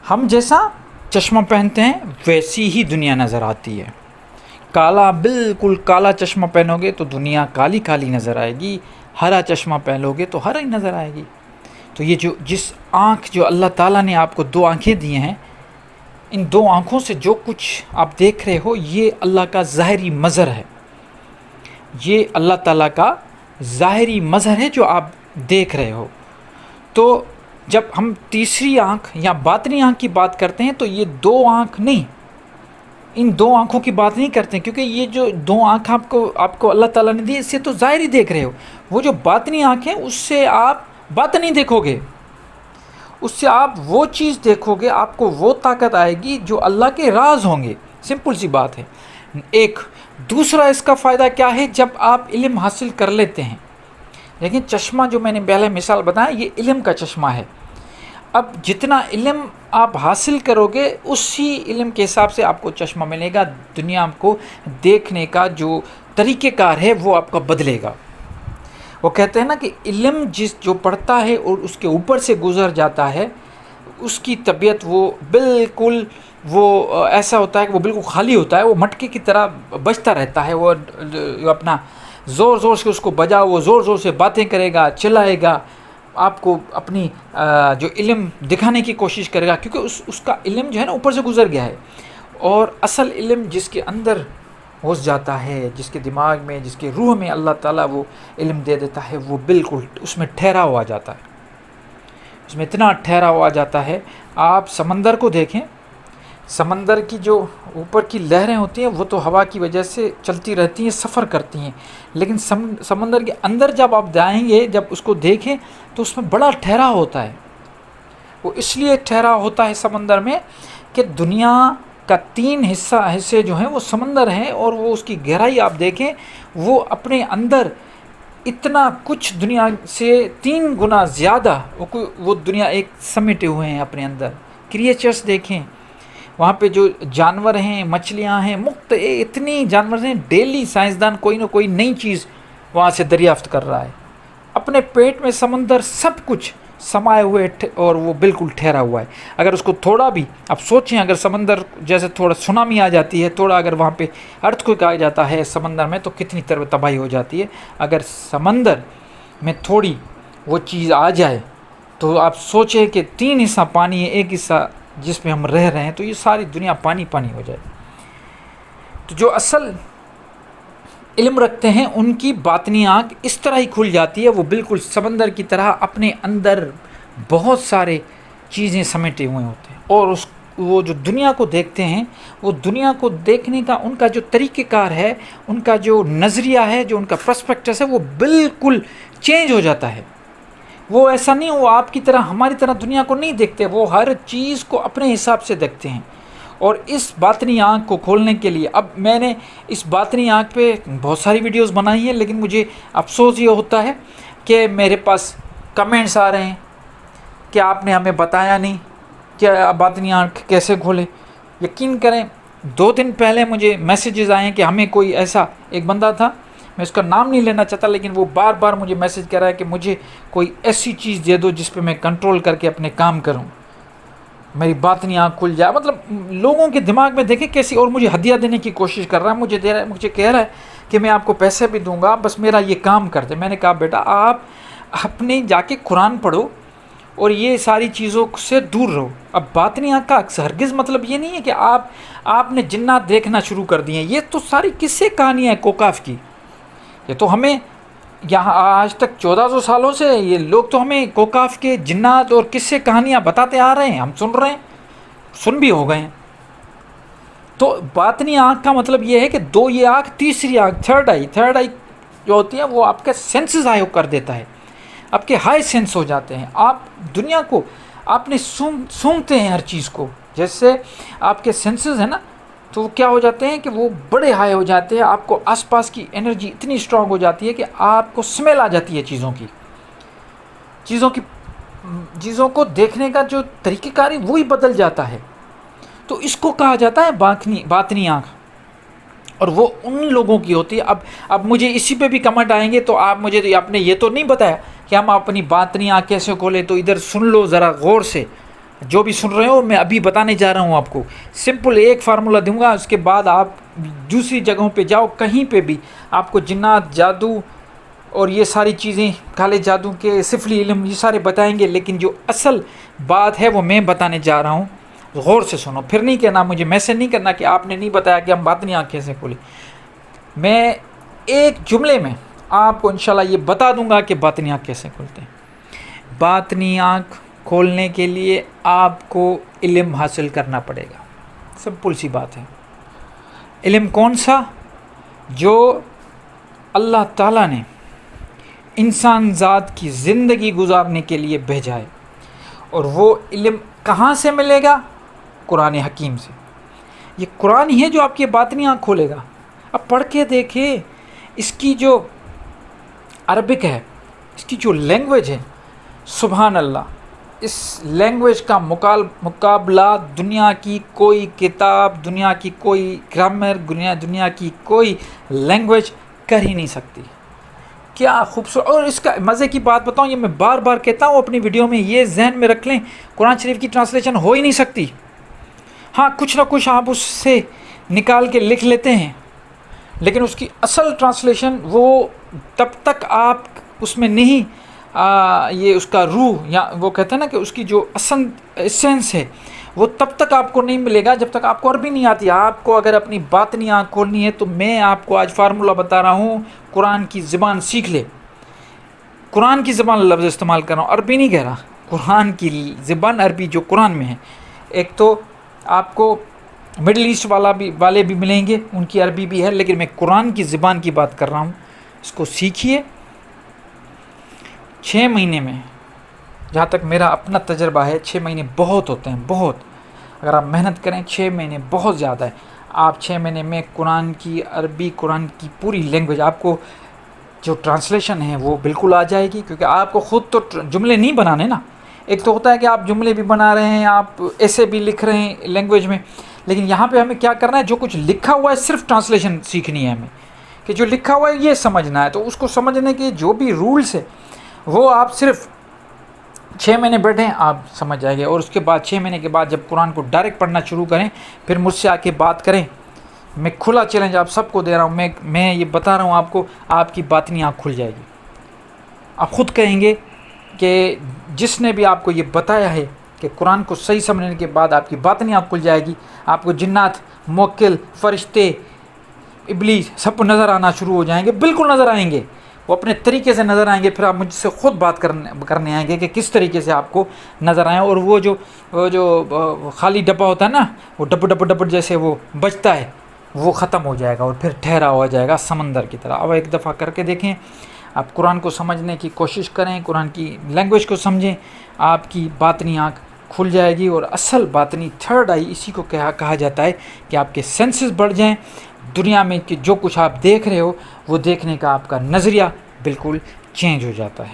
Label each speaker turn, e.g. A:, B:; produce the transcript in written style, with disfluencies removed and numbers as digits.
A: ہم جیسا چشمہ پہنتے ہیں ویسی ہی دنیا نظر آتی ہے. کالا، بالکل کالا چشمہ پہنو گے تو دنیا کالی کالی نظر آئے گی، ہرا چشمہ پہنو گے تو ہرا ہی نظر آئے گی. تو یہ جس آنکھ جو اللہ تعالیٰ نے آپ کو 2 آنکھیں دی ہیں، ان 2 آنکھوں سے جو کچھ آپ دیکھ رہے ہو یہ اللہ کا ظاہری مظہر ہے. یہ اللہ تعالیٰ کا ظاہری مظہر ہے جو آپ دیکھ رہے ہو. تو جب ہم تیسری آنکھ یا باطنی آنکھ کی بات کرتے ہیں تو یہ 2 آنکھ نہیں، ان 2 آنکھوں کی بات نہیں کرتے ہیں، کیونکہ یہ جو 2 آنکھ آپ کو اللہ تعالیٰ نے دی، اس سے تو ظاہری دیکھ رہے ہو. وہ جو باطنی آنکھ ہے اس سے آپ باطنی دیکھو گے، اس سے آپ وہ چیز دیکھو گے، آپ کو وہ طاقت آئے گی جو اللہ کے راز ہوں گے. سمپل سی بات ہے. ایک دوسرا اس کا فائدہ کیا ہے؟ جب آپ علم حاصل کر لیتے ہیں، لیکن چشمہ جو میں نے پہلے مثال بتایا یہ علم کا چشمہ ہے. اب جتنا علم آپ حاصل کرو گے اسی علم کے حساب سے آپ کو چشمہ ملے گا. دنیا کو دیکھنے کا جو طریقہ کار ہے وہ آپ کا بدلے گا. وہ کہتے ہیں نا کہ علم جو پڑھتا ہے اور اس کے اوپر سے گزر جاتا ہے، اس کی طبیعت بالکل ایسا ہوتا ہے کہ وہ بالکل خالی ہوتا ہے، وہ مٹکے کی طرح بجتا رہتا ہے. وہ اپنا زور زور سے اس کو بجا، وہ زور زور سے باتیں کرے گا، چلائے گا، آپ کو اپنی جو علم دکھانے کی کوشش کرے گا، کیونکہ اس کا علم جو ہے نا اوپر سے گزر گیا ہے. اور اصل علم جس کے اندر گھس جاتا ہے، جس کے دماغ میں، جس کے روح میں اللہ تعالیٰ وہ علم دے دیتا ہے، وہ بالکل اس میں ٹھہرا ہوا جاتا ہے. اس میں اتنا ٹھہرا ہوا جاتا ہے. آپ سمندر کو دیکھیں، سمندر کی جو اوپر کی لہریں ہوتی ہیں وہ تو ہوا کی وجہ سے چلتی رہتی ہیں، سفر کرتی ہیں، لیکن سمندر کے اندر جب آپ جائیں گے، جب اس کو دیکھیں تو اس میں بڑا ٹھہرا ہوتا ہے. وہ اس لیے ٹھہرا ہوتا ہے سمندر میں کہ دنیا کا 3 حصے جو ہیں وہ سمندر ہیں، اور وہ اس کی گہرائی آپ دیکھیں، وہ اپنے اندر اتنا کچھ دنیا سے 3 گنا زیادہ وہ دنیا ایک سمیٹے ہوئے ہیں اپنے اندر. کریچرز دیکھیں وہاں پہ، جو جانور ہیں، مچھلیاں ہیں، اتنی جانور ہیں. ڈیلی سائنسدان کوئی نہ کوئی نئی چیز وہاں سے دریافت کر رہا ہے. اپنے پیٹ میں سمندر سب کچھ سمائے ہوئے، اور وہ بالکل ٹھہرا ہوا ہے. اگر اس کو تھوڑا بھی آپ سوچیں، اگر سمندر جیسے تھوڑا سونامی آ جاتی ہے، تھوڑا اگر وہاں پہ ارتھ کوئک آ جاتا ہے سمندر میں، تو کتنی تباہی ہو جاتی ہے. اگر سمندر میں تھوڑی وہ چیز آ جائے تو آپ سوچیں کہ 3 حصہ پانی ہے، 1 حصہ جس میں ہم رہ رہے ہیں، تو یہ ساری دنیا پانی پانی ہو جائے. تو جو اصل علم رکھتے ہیں ان کی باطنی آنکھ اس طرح ہی کھل جاتی ہے. وہ بالکل سمندر کی طرح اپنے اندر بہت سارے چیزیں سمیٹے ہوئے ہوتے ہیں، اور وہ جو دنیا کو دیکھتے ہیں، وہ دنیا کو دیکھنے کا ان کا جو طریقہ کار ہے، ان کا جو نظریہ ہے، جو ان کا پرسپیکٹس ہے، وہ بالکل چینج ہو جاتا ہے. وہ ایسا نہیں، وہ آپ کی طرح ہماری طرح دنیا کو نہیں دیکھتے، وہ ہر چیز کو اپنے حساب سے دیکھتے ہیں. اور اس باطنی آنکھ کو کھولنے کے لیے، اب میں نے اس باطنی آنکھ پہ بہت ساری ویڈیوز بنائی ہیں، لیکن مجھے افسوس یہ ہوتا ہے کہ میرے پاس کمنٹس آ رہے ہیں کہ آپ نے ہمیں بتایا نہیں کہ باطنی آنکھ کیسے کھولے. یقین کریں 2 دن پہلے مجھے میسیجز آئے ہیں کہ ہمیں کوئی ایسا ایک بندہ تھا، میں اس کا نام نہیں لینا چاہتا، لیکن وہ بار بار مجھے میسیج کر رہا ہے کہ مجھے کوئی ایسی چیز دے دو جس پہ میں کنٹرول کر کے اپنے کام کروں، میری آنکھ کھل جائے. مطلب لوگوں کے دماغ میں دیکھیں کیسی، اور مجھے ہدیہ دینے کی کوشش کر رہا ہے، مجھے کہہ رہا ہے کہ میں آپ کو پیسے بھی دوں گا، بس میرا یہ کام کر دے. میں نے کہا بیٹا آپ اپنے جا کے قرآن پڑھو اور یہ ساری چیزوں سے دور رہو. اب باطنی آنکھ کا ہرگز مطلب یہ نہیں ہے کہ آپ نے جنات دیکھنا شروع کر دیے. یہ تو ساری قصے کہانیاں ہیں کوکاف کی. یہ تو ہمیں یہاں آج تک 1400 سالوں سے یہ لوگ تو ہمیں کوکاف کے جنات اور قصے کہانیاں بتاتے آ رہے ہیں، ہم سن رہے ہیں، سن بھی ہو گئے ہیں. تو باطنی آنکھ کا مطلب یہ ہے کہ 2 یہ آنکھ، تیسری آنکھ، تھرڈ آئی جو ہوتی ہے وہ آپ کے سینسز ہائی کر دیتا ہے، آپ کے ہائی سینس ہو جاتے ہیں. آپ دنیا کو آپ نے سونگتے ہیں ہر چیز کو، جیسے آپ کے سینسز ہیں نا، تو وہ کیا ہو جاتے ہیں کہ وہ بڑے ہائی ہو جاتے ہیں. آپ کو آس پاس کی انرجی اتنی اسٹرانگ ہو جاتی ہے کہ آپ کو سمیل آ جاتی ہے چیزوں کو دیکھنے کا جو طریقہ کار ہے وہی بدل جاتا ہے. تو اس کو کہا جاتا ہے باطنی آنکھ، اور وہ ان لوگوں کی ہوتی ہے. اب مجھے اسی پہ بھی کمنٹ آئیں گے تو آپ نے یہ تو نہیں بتایا کہ ہم اپنی باطنی آنکھ کیسے کھولیں، تو ادھر سن لو ذرا غور سے. جو بھی سن رہے ہو میں ابھی بتانے جا رہا ہوں آپ کو، سمپل ایک فارمولہ دوں گا، اس کے بعد آپ دوسری جگہوں پہ جاؤ، کہیں پہ بھی آپ کو جنات، جادو اور یہ ساری چیزیں، کالے جادو کے سفلی علم، یہ سارے بتائیں گے، لیکن جو اصل بات ہے وہ میں بتانے جا رہا ہوں، غور سے سنو، پھر نہیں کہنا، مجھے میسج نہیں کرنا کہ آپ نے نہیں بتایا کہ ہم باطنی آنکھ کیسے کھولیں۔ میں ایک جملے میں آپ کو انشاءاللہ یہ بتا دوں گا کہ باطنی آنکھ کیسے کھولتے ہیں۔ باطنی آنکھ کھولنے کے لیے آپ کو علم حاصل کرنا پڑے گا، سمپل سی بات ہے۔ علم کون سا؟ جو اللہ تعالیٰ نے انسان ذات کی زندگی گزارنے کے لیے بھیجا ہے، اور وہ علم کہاں سے ملے گا؟ قرآن حکیم سے۔ یہ قرآن ہی ہے جو آپ کی باطنی آنکھ کھولے گا۔ اب پڑھ کے دیکھیں، اس کی جو عربک ہے، اس کی جو لینگویج ہے، سبحان اللہ، اس لینگویج کا مقابلہ دنیا کی کوئی کتاب، دنیا کی کوئی گرامر، دنیا کی کوئی لینگویج کر ہی نہیں سکتی۔ کیا خوبصورت! اور اس کا مزے کی بات بتاؤں، یہ میں بار بار کہتا ہوں اپنی ویڈیو میں، یہ ذہن میں رکھ لیں، قرآن شریف کی ٹرانسلیشن ہو ہی نہیں سکتی۔ ہاں کچھ نہ کچھ آپ اس سے نکال کے لکھ لیتے ہیں، لیکن اس کی اصل ٹرانسلیشن وہ تب تک آپ اس میں نہیں یہ اس کا روح، یا وہ کہتے ہیں نا کہ اس کی جو اصل ایسنس ہے، وہ تب تک آپ کو نہیں ملے گا جب تک آپ کو عربی نہیں آتی۔ آپ کو اگر اپنی باطنی آنکھ کھولنی ہے تو میں آپ کو آج فارمولہ بتا رہا ہوں، قرآن کی زبان سیکھ لے۔ قرآن کی زبان لفظ استعمال کر رہا ہوں، عربی نہیں کہہ رہا، قرآن کی زبان عربی جو قرآن میں ہے۔ ایک تو آپ کو مڈل ایسٹ والے بھی ملیں گے، ان کی عربی بھی ہے، لیکن میں قرآن کی زبان کی بات کر رہا ہوں۔ اس کو سیکھیے 6 مہینے میں، جہاں تک میرا اپنا تجربہ ہے 6 مہینے بہت ہوتے ہیں، بہت۔ اگر آپ محنت کریں 6 مہینے بہت زیادہ ہے۔ آپ 6 مہینے میں قرآن کی عربی، قرآن کی پوری لینگویج، آپ کو جو ٹرانسلیشن ہے وہ بالکل آ جائے گی، کیونکہ آپ کو خود تو جملے نہیں بنانے نا۔ ایک تو ہوتا ہے کہ آپ جملے بھی بنا رہے ہیں، آپ ایسے بھی لکھ رہے ہیں لینگویج میں، لیکن یہاں پہ ہمیں کیا کرنا ہے؟ جو کچھ لکھا ہوا ہے صرف ٹرانسلیشن سیکھنی ہے ہمیں، کہ جو لکھا ہوا ہے یہ سمجھنا ہے۔ تو اس کو سمجھنے کے جو بھی رولز ہے وہ آپ صرف 6 مہینے بیٹھیں، آپ سمجھ جائیں گے۔ اور اس کے بعد 6 مہینے کے بعد جب قرآن کو ڈائریکٹ پڑھنا شروع کریں، پھر مجھ سے آ کے بات کریں۔ میں کھلا چیلنج آپ سب کو دے رہا ہوں، میں یہ بتا رہا ہوں آپ کو، آپ کی باطنی آنکھ کھل جائے گی۔ آپ خود کہیں گے کہ جس نے بھی آپ کو یہ بتایا ہے کہ قرآن کو صحیح سمجھنے کے بعد آپ کی باطنی آنکھ کھل جائے گی، آپ کو جنات، موکل، فرشتے، ابلیس سب نظر آنا شروع ہو جائیں گے، بالکل نظر آئیں گے، وہ اپنے طریقے سے نظر آئیں گے۔ پھر آپ مجھ سے خود بات کرنے آئیں گے کہ کس طریقے سے آپ کو نظر آئیں، اور وہ جو خالی ڈبہ ہوتا ہے نا، وہ ڈب جیسے وہ بجتا ہے، وہ ختم ہو جائے گا، اور پھر ٹھہرا ہو جائے گا سمندر کی طرح۔ اب ایک دفعہ کر کے دیکھیں، آپ قرآن کو سمجھنے کی کوشش کریں، قرآن کی لینگویج کو سمجھیں، آپ کی باطنی آنکھ کھل جائے گی۔ اور اصل باطنی تھرڈ آئی اسی کو کہا جاتا ہے کہ آپ کے سینسز بڑھ جائیں، دنیا میں کہ جو کچھ آپ دیکھ رہے ہو وہ دیکھنے کا آپ کا نظریہ بالکل چینج ہو جاتا ہے۔